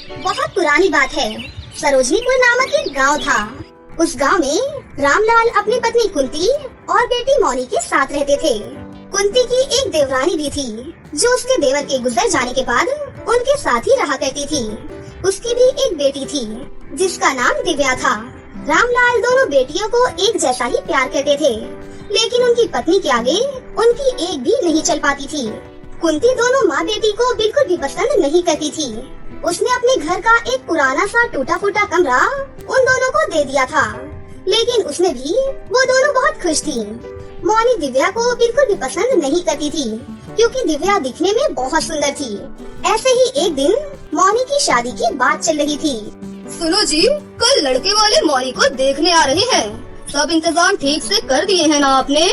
बहुत पुरानी बात है। सरोजनीपुर नामक एक गांव था। उस गांव में रामलाल अपनी पत्नी कुंती और बेटी मौनी के साथ रहते थे। कुंती की एक देवरानी भी थी जो उसके देवर के गुजर जाने के बाद उनके साथ ही रहा करती थी। उसकी भी एक बेटी थी जिसका नाम दिव्या था। रामलाल दोनों बेटियों को एक जैसा ही प्यार करते थे, लेकिन उनकी पत्नी के आगे उनकी एक भी नहीं चल पाती थी। कुंती दोनों माँ बेटी को बिल्कुल भी पसंद नहीं करती थी। उसने अपने घर का एक पुराना सा टूटा फूटा कमरा उन दोनों को दे दिया था, लेकिन उसमें भी वो दोनों बहुत खुश थी। मौनी दिव्या को बिल्कुल भी पसंद नहीं करती थी, क्योंकि दिव्या दिखने में बहुत सुंदर थी। ऐसे ही एक दिन मौनी की शादी की बात चल रही थी। सुनो जी, कल लड़के वाले मौनी को देखने आ रहे हैं। सब इंतजाम ठीक से कर दिए हैं ना आपने?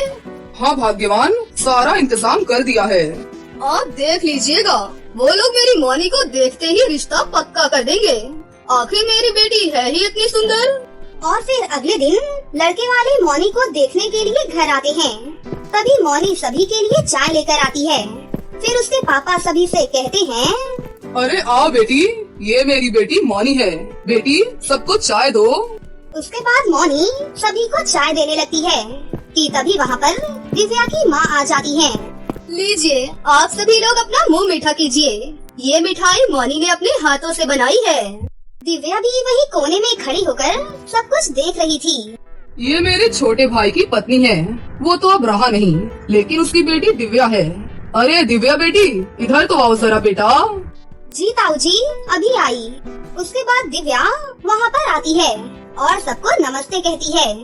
हाँ भाग्यवान, सारा इंतजाम कर दिया है। आप देख लीजिएगा, वो लोग मेरी मौनी को देखते ही रिश्ता पक्का कर देंगे। आखिर मेरी बेटी है ही इतनी सुंदर। और फिर अगले दिन लड़के वाले मौनी को देखने के लिए घर आते हैं। तभी मौनी सभी के लिए चाय लेकर आती है। फिर उसके पापा सभी से कहते हैं, अरे आओ बेटी, ये मेरी बेटी मौनी है। बेटी सबको चाय दो। उसके बाद मौनी सभी को चाय देने लगती है कि तभी वहाँ पर दिव्या की माँ आ जाती है। लीजिए, आप सभी लोग अपना मुंह मीठा कीजिए। ये मिठाई मौनी ने अपने हाथों से बनाई है। दिव्या भी वही कोने में खड़ी होकर सब कुछ देख रही थी। ये मेरे छोटे भाई की पत्नी है। वो तो अब रहा नहीं, लेकिन उसकी बेटी दिव्या है। अरे दिव्या बेटी, इधर तो आओ जरा बेटा। जी ताऊ जी, अभी आई। उसके बाद दिव्या वहाँ पर आती है और सबको नमस्ते कहती है।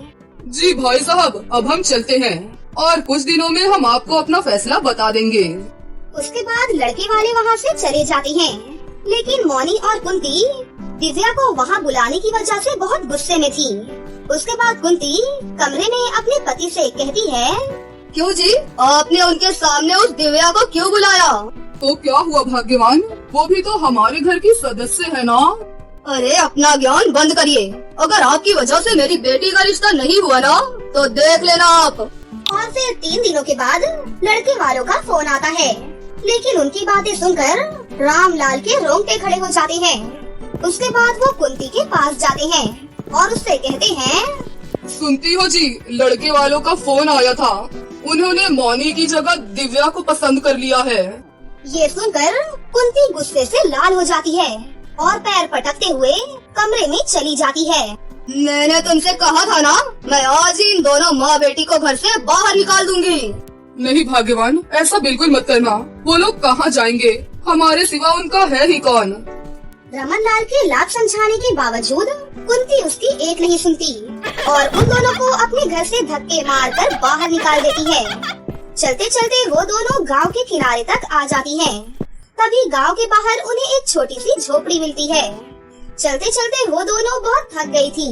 जी भाई साहब, अब हम चलते हैं और कुछ दिनों में हम आपको अपना फैसला बता देंगे। उसके बाद लड़के वाले वहाँ से चले जाते हैं, लेकिन मौनी और कुंती दिव्या को वहाँ बुलाने की वजह से बहुत गुस्से में थी। उसके बाद कुंती कमरे में अपने पति से कहती है, क्यों जी, आपने उनके सामने उस दिव्या को क्यों बुलाया? तो क्या हुआ भाग्यवान, वो भी तो हमारे घर की सदस्य है ना। अरे अपना ज्ञान बंद करिए। अगर आपकी वजह से मेरी बेटी का रिश्ता नहीं हुआ ना, तो देख लेना आप। और फिर 3 दिनों के बाद लड़के वालों का फोन आता है, लेकिन उनकी बातें सुनकर रामलाल के रोंगटे खड़े हो जाते हैं। उसके बाद वो कुंती के पास जाते हैं और उससे कहते हैं, सुनती हो जी, लड़के वालों का फोन आया था। उन्होंने मौनी की जगह दिव्या को पसंद कर लिया है। ये सुनकर कुंती गुस्से से लाल हो जाती है और पैर पटकते हुए कमरे में चली जाती है। मैंने तुमसे कहा था ना, मैं आज ही इन दोनों माँ बेटी को घर से बाहर निकाल दूंगी। नहीं भाग्यवान, ऐसा बिल्कुल मत करना। वो लोग कहाँ जाएंगे, हमारे सिवा उनका है ही कौन। रमन लाल के लाख समझाने के बावजूद कुंती उसकी एक नहीं सुनती और उन दोनों को अपने घर से धक्के मारकर बाहर निकाल देती है। चलते चलते वो दोनों गांव के किनारे तक आ जाती हैं। तभी गांव के बाहर उन्हें एक छोटी सी झोपड़ी मिलती है। चलते चलते वो दोनों बहुत थक गई थी,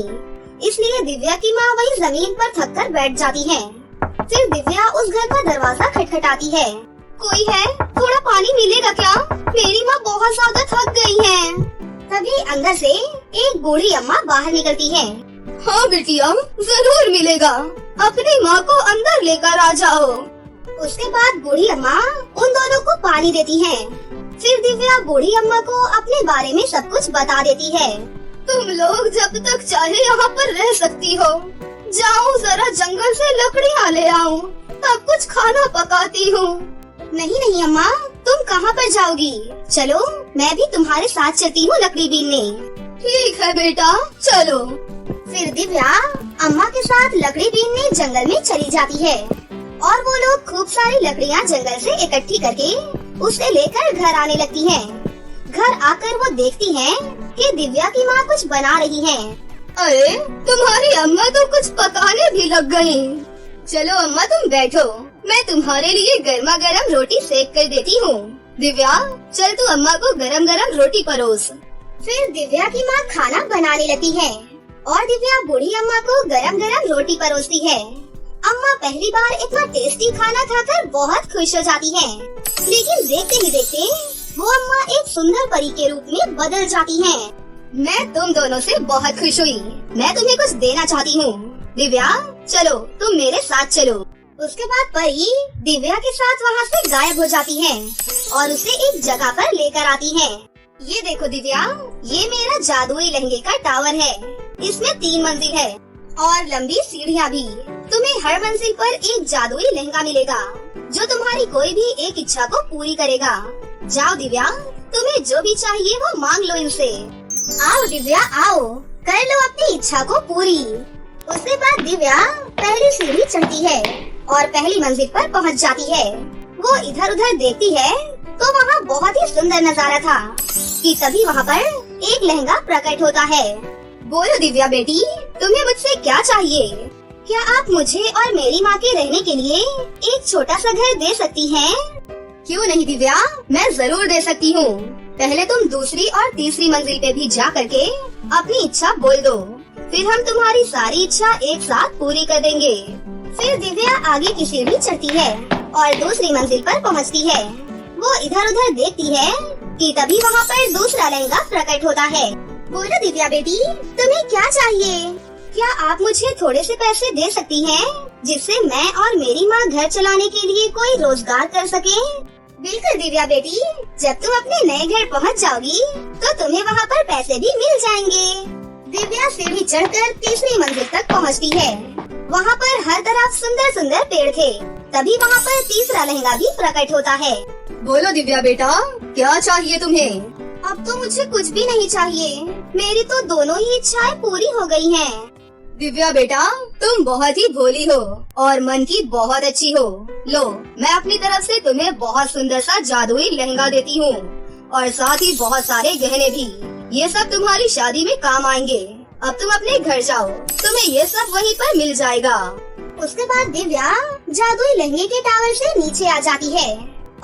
इसलिए दिव्या की माँ वही जमीन पर थक कर बैठ जाती है। फिर दिव्या उस घर का दरवाजा खटखटाती है। कोई है? थोड़ा पानी मिलेगा क्या? मेरी माँ बहुत ज्यादा थक गई है। तभी अंदर से एक बूढ़ी अम्मा बाहर निकलती है। हाँ बिटिया, जरूर मिलेगा। अपनी माँ को अंदर लेकर आ जाओ। उसके बाद बूढ़ी अम्मा उन दोनों को पानी देती है। फिर दिव्या बूढ़ी अम्मा को अपने बारे में सब कुछ बता देती है। तुम लोग जब तक चाहे यहाँ पर रह सकती हो। जाओ जरा जंगल से लकड़ियाँ ले आओ, तब कुछ खाना पकाती हूँ। नहीं नहीं अम्मा, तुम कहाँ पर जाओगी? चलो मैं भी तुम्हारे साथ चलती हूँ लकड़ी बीनने। ठीक है बेटा, चलो। फिर दिव्या अम्मा के साथ लकड़ी बीनने जंगल में चली जाती है और वो लोग खूब सारी लकड़ियाँ जंगल से इकट्ठी करके उसे लेकर घर आने लगती हैं। घर आकर वो देखती हैं कि दिव्या की माँ कुछ बना रही है। अरे तुम्हारी अम्मा तो कुछ पकाने भी लग गयी। चलो अम्मा तुम बैठो, मैं तुम्हारे लिए गर्मा गर्म रोटी सेक कर देती हूँ। दिव्या चल तू अम्मा को गरम गरम रोटी परोस। फिर दिव्या की माँ खाना बनाने लगती है और दिव्या बूढ़ी अम्मा को गरम गरम रोटी परोसती है। अम्मा पहली बार इतना टेस्टी खाना खाकर बहुत खुश हो जाती है, लेकिन देखते ही देखते वो अम्मा एक सुंदर परी के रूप में बदल जाती हैं। मैं तुम दोनों से बहुत खुश हुई। मैं तुम्हें कुछ देना चाहती हूँ। दिव्या चलो तुम मेरे साथ चलो। उसके बाद परी दिव्या के साथ वहाँ से गायब हो जाती है और उसे एक जगह पर लेकर आती है। ये देखो दिव्या, ये मेरा जादुई लहंगे का टावर है। इसमें 3 मंजिल है और लंबी सीढ़ियाँ भी। तुम्हें हर मंजिल पर एक जादुई लहंगा मिलेगा जो तुम्हारी कोई भी एक इच्छा को पूरी करेगा। जाओ दिव्या, तुम्हें जो भी चाहिए वो मांग लो इनसे। आओ दिव्या आओ, कर लो अपनी इच्छा को पूरी। उसके बाद दिव्या पहली सीढ़ी चढ़ती है और पहली मंजिल पर पहुंच जाती है। वो इधर उधर देखती है तो वहाँ बहुत ही सुंदर नजारा था कि तभी वहाँ पर एक लहंगा प्रकट होता है। बोलो दिव्या बेटी, तुम्हें मुझसे क्या चाहिए? क्या आप मुझे और मेरी माँ के रहने के लिए एक छोटा सा घर दे सकती हैं? क्यों नहीं दिव्या, मैं जरूर दे सकती हूँ। पहले तुम दूसरी और तीसरी मंजिल पे भी जा करके अपनी इच्छा बोल दो, फिर हम तुम्हारी सारी इच्छा एक साथ पूरी कर देंगे। फिर दिव्या आगे की सीढ़ी चढ़ती है और दूसरी मंजिल पर पहुँचती है। वो इधर उधर देखती है कि तभी वहाँ पर दूसरा लहंगा प्रकट होता है। बोलो दिव्या बेटी, तुम्हें क्या चाहिए? क्या आप मुझे थोड़े से पैसे दे सकती हैं, जिससे मैं और मेरी माँ घर चलाने के लिए कोई रोजगार कर सके? बिल्कुल दिव्या बेटी, जब तुम अपने नए घर पहुँच जाओगी तो तुम्हें वहाँ पर पैसे भी मिल जाएंगे। दिव्या सीढ़ी चढ़कर तीसरी मंजिल तक पहुँचती है। वहाँ पर हर तरफ सुंदर सुंदर पेड़ थे। तभी वहाँ पर तीसरा लहंगा भी प्रकट होता है। बोलो दिव्या बेटा, क्या चाहिए तुम्हें? अब तो मुझे कुछ भी नहीं चाहिए, मेरी तो दोनों ही इच्छाएं पूरी हो गई हैं। दिव्या बेटा, तुम बहुत ही भोली हो और मन की बहुत अच्छी हो। लो, मैं अपनी तरफ से तुम्हें बहुत सुंदर सा जादुई लहंगा देती हूँ और साथ ही बहुत सारे गहने भी। ये सब तुम्हारी शादी में काम आएंगे। अब तुम अपने घर जाओ, तुम्हें ये सब वहीं पर मिल जाएगा। उसके बाद दिव्या जादुई लहंगे के टावर से नीचे आ जाती है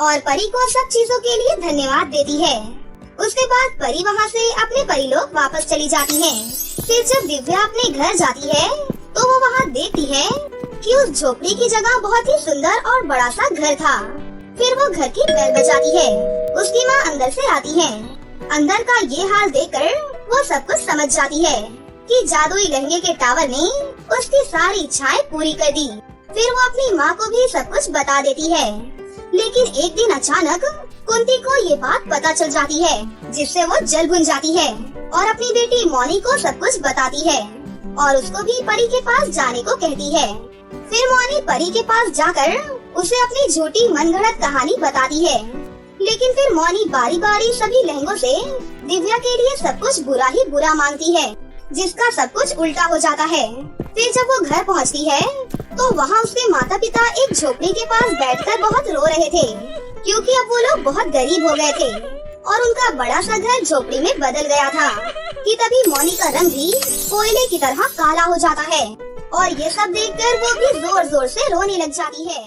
और परी को सब चीजों के लिए धन्यवाद देती है। उसके बाद परी वहाँ से अपने परीलोक वापस चली जाती है। फिर जब दिव्या अपने घर जाती है तो वो वहाँ देखती है कि उस झोपड़ी की जगह बहुत ही सुंदर और बड़ा सा घर था। फिर वो घर की बेल बजाती है। उसकी माँ अंदर से आती है। अंदर का ये हाल देखकर वो सब कुछ समझ जाती है कि जादुई लहंगे के टावर ने उसकी सारी इच्छाएं पूरी कर दी। फिर वो अपनी माँ को भी सब कुछ बता देती है। लेकिन एक दिन अचानक कुंती को ये बात पता चल जाती है, जिससे वो जल भुन जाती है और अपनी बेटी मौनी को सब कुछ बताती है और उसको भी परी के पास जाने को कहती है। फिर मौनी परी के पास जाकर उसे अपनी झूठी मनगढ़ंत कहानी बताती है। लेकिन फिर मौनी बारी बारी सभी लहंगों से दिव्या के लिए सब कुछ बुरा ही बुरा मांगती है, जिसका सब कुछ उल्टा हो जाता है। फिर जब वो घर पहुंचती है तो वहाँ उसके माता पिता एक झोपड़ी के पास बैठकर बहुत रो रहे थे, क्योंकि अब वो लोग बहुत गरीब हो गए थे और उनका बड़ा सा घर झोपड़ी में बदल गया था। कि तभी मौनी का रंग भी कोयले की तरह काला हो जाता है और ये सब देखकर वो भी जोर जोर से रोने लग जाती है।